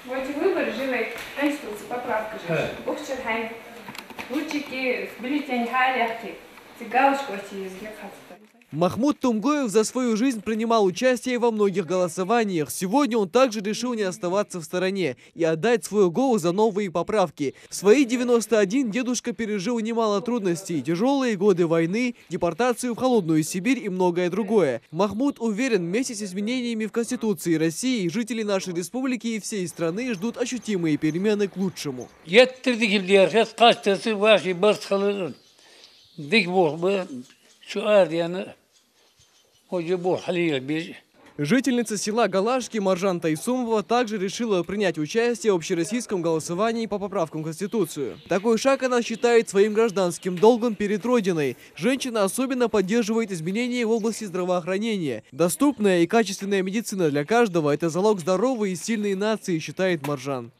В эти выборы жили конституция, поправка же. Бухчерхайм. Лучики в бюллетень харяхи. Галочку из Махмуд Тумгоев за свою жизнь принимал участие во многих голосованиях. Сегодня он также решил не оставаться в стороне и отдать свой голос за новые поправки. В свои 91 дедушка пережил немало трудностей, тяжелые годы войны, депортацию в холодную Сибирь и многое другое. Махмуд уверен, вместе с изменениями в Конституции России жители нашей республики и всей страны ждут ощутимые перемены к лучшему. Жительница села Галашки Маржан Тайсумова также решила принять участие в общероссийском голосовании по поправкам в Конституцию. Такой шаг она считает своим гражданским долгом перед Родиной. Женщина особенно поддерживает изменения в области здравоохранения. Доступная и качественная медицина для каждого – это залог здоровой и сильной нации, считает Маржан.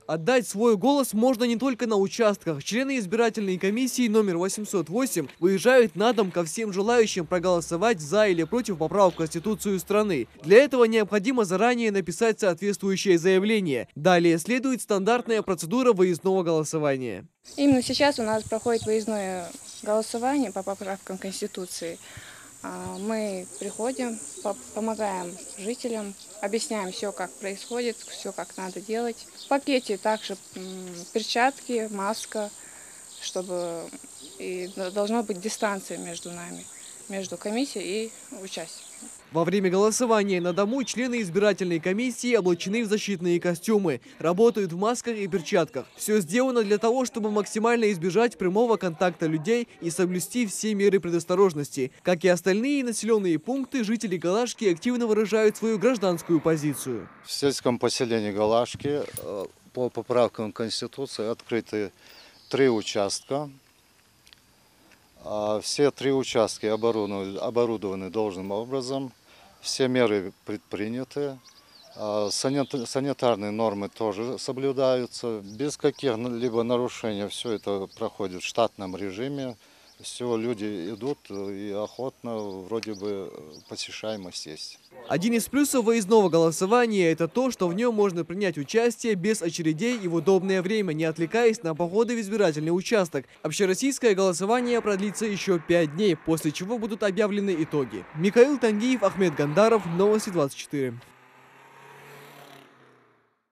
Отдать свой голос можно не только на участках. Члены избирательной комиссии номер 808 выезжают на дом ко всем желающим проголосовать за или против поправок в Конституцию страны. Для этого необходимо заранее написать соответствующее заявление. Далее следует стандартная процедура выездного голосования. Именно сейчас у нас проходит выездное голосование по поправкам Конституции. Мы приходим, помогаем жителям, объясняем все, как происходит, все, как надо делать. В пакете также перчатки, маска, чтобы и должна быть дистанция между нами, между комиссией и участниками. Во время голосования на дому члены избирательной комиссии облачены в защитные костюмы, работают в масках и перчатках. Все сделано для того, чтобы максимально избежать прямого контакта людей и соблюсти все меры предосторожности. Как и остальные населенные пункты, жители Галашки активно выражают свою гражданскую позицию. В сельском поселении Галашки по поправкам Конституции открыты 3 участка. Все 3 участка оборудованы должным образом, все меры предприняты, санитарные нормы тоже соблюдаются, без каких-либо нарушений все это проходит в штатном режиме, все люди идут и охотно, вроде бы посещаемость есть. Один из плюсов выездного голосования – это то, что в нем можно принять участие без очередей и в удобное время, не отвлекаясь на походы в избирательный участок. Общероссийское голосование продлится еще 5 дней, после чего будут объявлены итоги. Михаил Тангиев, Ахмед Гандаров, Новости 24.